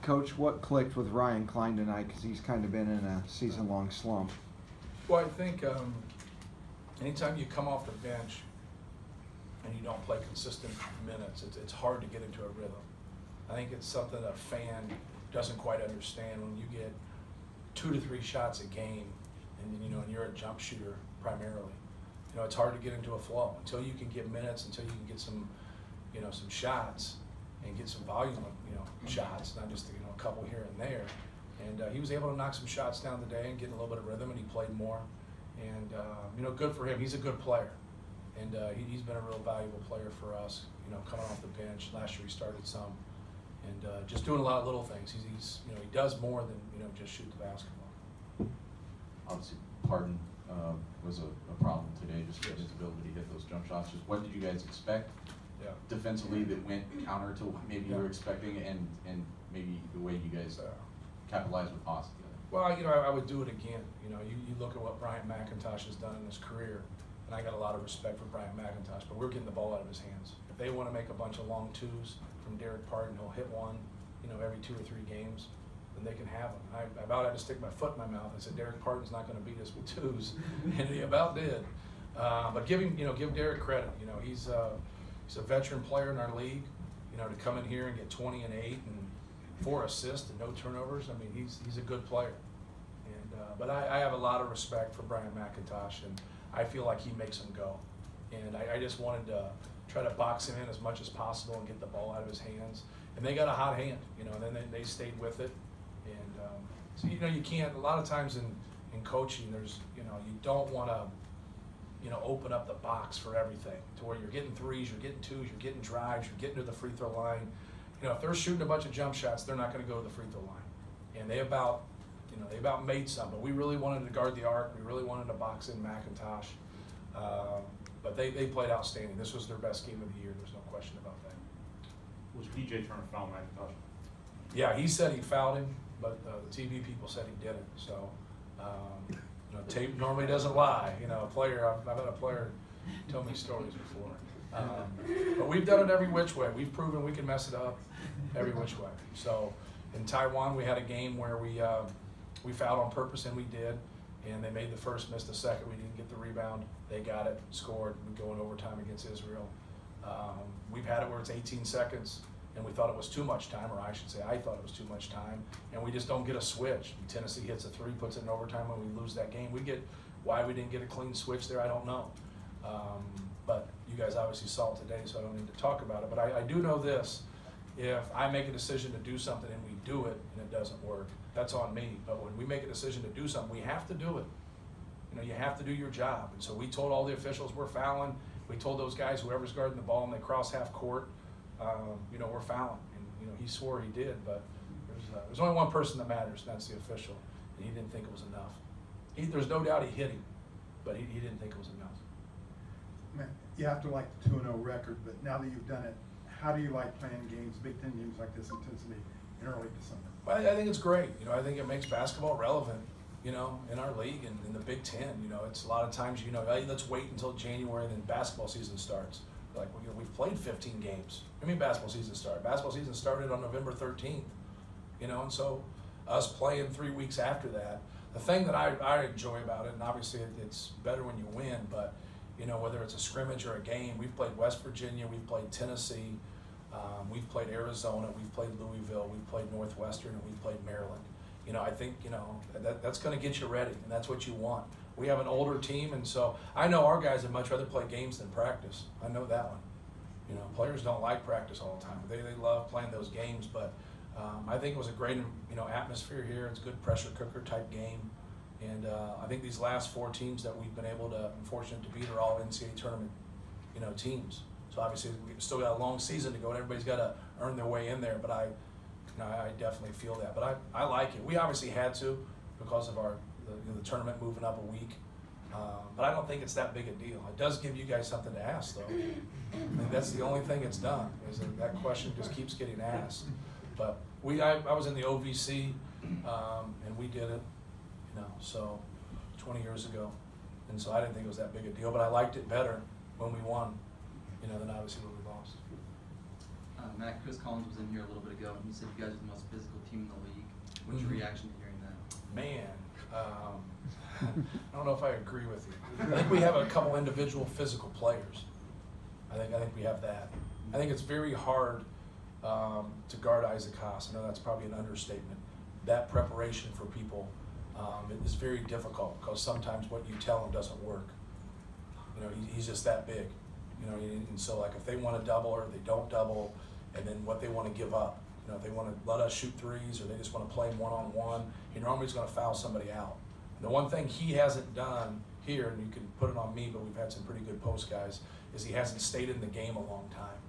Coach, what clicked with Ryan Klein tonight? Because he's kind of been in a season-long slump. Well, I think anytime you come off the bench and you don't play consistent minutes, it's hard to get into a rhythm. I think it's something a fan doesn't quite understand when you get 2 to 3 shots a game, and you're a jump shooter primarily. It's hard to get into a flow until you can get minutes, until you can get some shots and get some volume of shots, not just a couple here and there. And he was able to knock some shots down today and get a little bit of rhythm, and he played more. And good for him. He's a good player, and he's been a real valuable player for us. Coming off the bench last year, he started some, and just doing a lot of little things. He's he does more than just shoot the basketball. Obviously, Pardon was a problem today, just his ability to hit those jump shots. Just what did you guys expect defensively that went counter to what maybe you were expecting, and maybe the way you guys capitalized with Haas together? Well, I would do it again. You look at what Bryant McIntosh has done in his career, and I got a lot of respect for Bryant McIntosh, but we're getting the ball out of his hands. If they want to make a bunch of long twos from Derek Pardon, he'll hit one, every 2 or 3 games, then they can have them. I about had to stick my foot in my mouth. I said, Derek Pardon's not going to beat us with twos, and he about did. But give Derek credit. He's a veteran player in our league. To come in here and get 20 and 8 and 4 assists and no turnovers. I mean, he's a good player. And but I have a lot of respect for Bryant McIntosh, and I feel like he makes them go. And I just wanted to try to box him in as much as possible and get the ball out of his hands. And they got a hot hand, and then they stayed with it. And so you can't. A lot of times in coaching, there's you don't want to open up the box for everything to where you're getting threes, you're getting twos, you're getting drives, you're getting to the free throw line. If they're shooting a bunch of jump shots, they're not going to go to the free throw line. And they about made some, but we really wanted to guard the arc. We really wanted to box in McIntosh. But they played outstanding. This was their best game of the year. There's no question about that. Was PJ trying to foul McIntosh? Yeah, he said he fouled him, but the TV people said he didn't. So, tape normally doesn't lie. I've had a player tell me stories before. But we've done it every which way. We've proven we can mess it up every which way. So in Taiwan, we had a game where we fouled on purpose, and we did. And they made the first, missed the second. We didn't get the rebound. They got it, scored. We go in overtime against Israel. We've had it where it's 18 seconds, and we thought it was too much time, or I should say I thought it was too much time, and we just don't get a switch. Tennessee hits a 3, puts it in overtime, and we lose that game. Why we didn't get a clean switch there, I don't know. But you guys obviously saw it today, so I don't need to talk about it. But I do know this. If I make a decision to do something and we do it and it doesn't work, that's on me. But when we make a decision to do something, we have to do it. You have to do your job. And so we told all the officials we're fouling. We told those guys, whoever's guarding the ball and they cross half court, we're fouling. And he swore he did, but there's only one person that matters, and that's the official. And he didn't think it was enough. There's no doubt he hit him, but he didn't think it was enough. Man, you have to like the 2-0 record, but now that you've done it, how do you like playing games, Big Ten games like this intensity in early December? Well, I think it's great. I think it makes basketball relevant, in our league and in the Big Ten. It's a lot of times, hey, let's wait until January and then basketball season starts. Like, we've played 15 games. Basketball season started. Basketball season started on November 13th, and so us playing 3 weeks after that. The thing that I enjoy about it, and obviously it's better when you win, but whether it's a scrimmage or a game, we've played West Virginia, we've played Tennessee, we've played Arizona, we've played Louisville, we've played Northwestern, and we've played Maryland. I think, that's going to get you ready, and that's what you want. We have an older team, and so I know our guys would much rather play games than practice. I know that one. Players don't like practice all the time. They love playing those games, but I think it was a great, atmosphere here. It's a good pressure cooker type game. And I think these last 4 teams that we've been able to, unfortunate to beat, are all NCAA tournament, teams. So obviously we've still got a long season to go, and everybody's got to earn their way in there. But I definitely feel that. But I like it. We obviously had to because of the tournament moving up a week. But I don't think it's that big a deal. It does give you guys something to ask, though. That's the only thing it's done, is that question just keeps getting asked. But I was in the OVC, and we did it, so 20 years ago. And so I didn't think it was that big a deal, but I liked it better when we won, than obviously when we lost. Matt, Chris Collins was in here a little bit ago, and he said you guys are the most physical team in the league. What's your reaction to hearing that? Man, I don't know if I agree with you. I think we have a couple individual physical players. I think we have that. I think it's very hard to guard Isaac Haas. I know that's probably an understatement. That preparation for people it is very difficult because sometimes what you tell him doesn't work. You know, he's just that big. You know, and so like if they want to double or they don't double, and then what they want to give up. You know, if they want to let us shoot threes or they just want to play one-on-one, he normally is going to foul somebody out. And the one thing he hasn't done here, and you can put it on me, but we've had some pretty good post guys, is he hasn't stayed in the game a long time.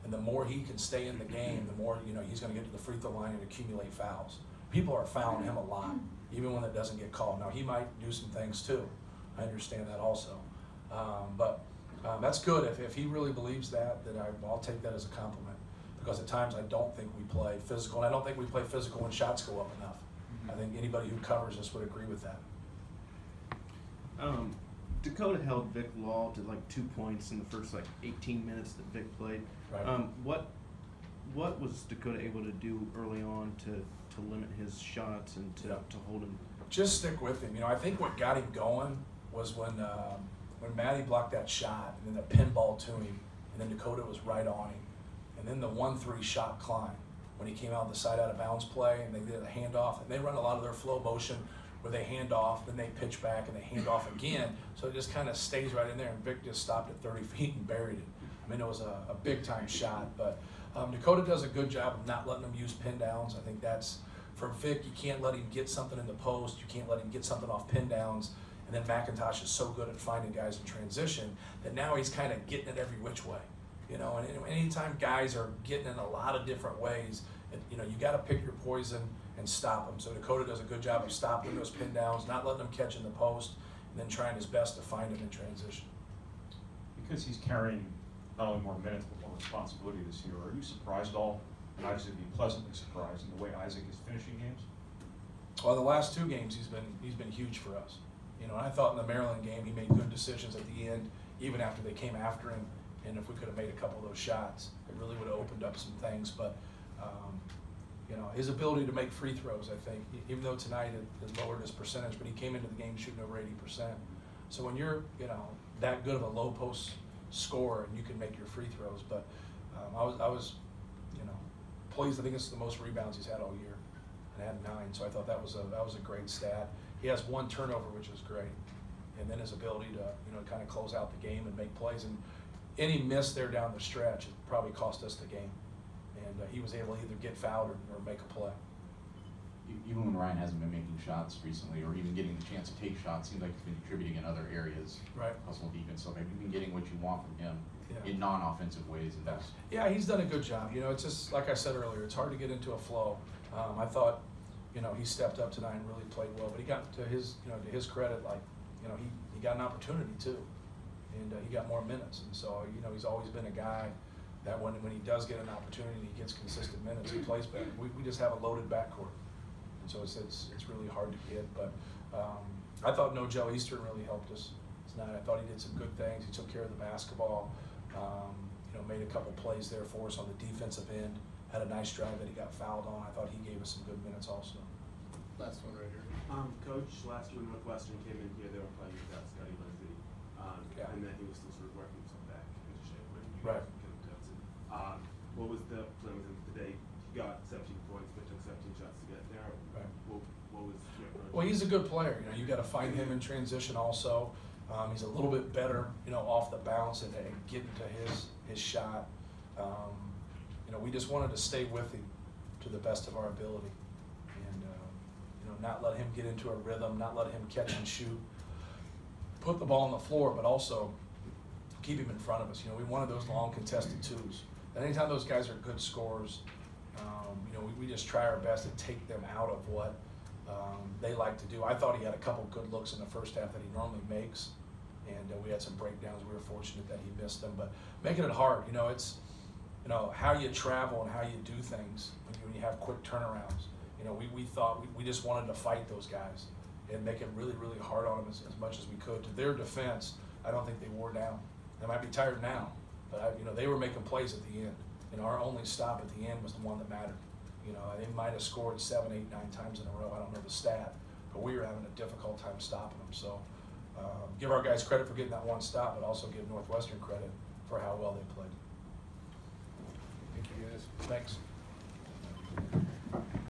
And the more he can stay in the game, the more, you know, he's going to get to the free throw line and accumulate fouls. People are fouling him a lot, even when it doesn't get called. Now, he might do some things too. I understand that also. But that's good. If he really believes that, then I'll take that as a compliment. Because at times I don't think we play physical, and I don't think we play physical when shots go up enough. I think anybody who covers us would agree with that. Dakota held Vic Law to like 2 points in the first like 18 minutes that Vic played. Right. What was Dakota able to do early on to limit his shots and to hold him? Just stick with him. You know, I think what got him going was when Matty blocked that shot and then the pinball to him, and then Dakota was right on him. And then the 1-3 shot climb when he came out the side out of bounds play and they did a handoff, and they run a lot of their flow motion where they hand off, then they pitch back and they hand off again. So it just kind of stays right in there, and Vic just stopped at 30 feet and buried it. I mean, it was a big time shot, but Dakota does a good job of not letting them use pin downs. I think that's, for Vic, you can't let him get something in the post, you can't let him get something off pin downs, and then McIntosh is so good at finding guys in transition that now he's kind of getting it every which way. You know, and anytime guys are getting in a lot of different ways, you know, you got to pick your poison and stop them. So Dakota does a good job of stopping those pin downs, not letting them catch in the post, and then trying his best to find them in transition. Because he's carrying not only more minutes but more responsibility this year, are you surprised at all, and obviously be pleasantly surprised in the way Isaac is finishing games? Well, the last 2 games he's been huge for us. You know, and I thought in the Maryland game he made good decisions at the end, even after they came after him. And if we could have made a couple of those shots, it really would have opened up some things. But, you know, his ability to make free throws, I think, even though tonight it lowered his percentage, but he came into the game shooting over 80%. So when you're, you know, that good of a low post scorer and you can make your free throws, but I was, you know, pleased. I think it's the most rebounds he's had all year, and had 9. So I thought that was a great stat. He has 1 turnover, which is great, and then his ability to, you know, kind of close out the game and make plays. And any miss there down the stretch, it probably cost us the game. And he was able to either get fouled or make a play. Even when Ryan hasn't been making shots recently, or even getting the chance to take shots, seems like he's been contributing in other areas. Right. Hustle defense, so maybe you've been getting what you want from him Yeah. in non-offensive ways. And that's Yeah, he's done a good job. You know, it's just, like I said earlier, it's hard to get into a flow. I thought, you know, he stepped up tonight and really played well, but he got to his, you know, to his credit, like, you know, he got an opportunity too. And he got more minutes, and so, you know, he's always been a guy that when he does get an opportunity, he gets consistent minutes, he plays better. We just have a loaded backcourt, and so it's really hard to get. But I thought No Joe Eastern really helped us tonight. I thought he did some good things. He took care of the basketball, you know, made a couple plays there for us on the defensive end, had a nice drive that he got fouled on. I thought he gave us some good minutes also. Last one right here. Coach, last year Northwestern came in here, they were playing without Scotty Lindsey. And then he was still sort of working himself back into shape when you guys came to Johnson. What was the plan with him today? He got 17 points, but took 17 shots to get there. Right. What was your approach? Well, he's a good player. You know, you got to find him in transition also. He's a little bit better, you know, off the bounce and getting to his shot. You know, we just wanted to stay with him to the best of our ability, and you know, not let him get into a rhythm, not let him catch and shoot. Put the ball on the floor, but also keep him in front of us. You know, we wanted those long contested 2s. And anytime those guys are good scorers, you know, we just try our best to take them out of what they like to do. I thought he had a couple good looks in the first half that he normally makes, and we had some breakdowns. We were fortunate that he missed them, but making it hard. You know, it's, you know, how you travel and how you do things when you have quick turnarounds. You know, we thought we just wanted to fight those guys and make it really, really hard on them as much as we could. To their defense, I don't think they wore down. They might be tired now, but you know, they were making plays at the end. You know, our only stop at the end was the one that mattered. You know, they might have scored 7, 8, 9 times in a row. I don't know the stat, but we were having a difficult time stopping them. So give our guys credit for getting that one stop, but also give Northwestern credit for how well they played. Thank you, guys. Thanks.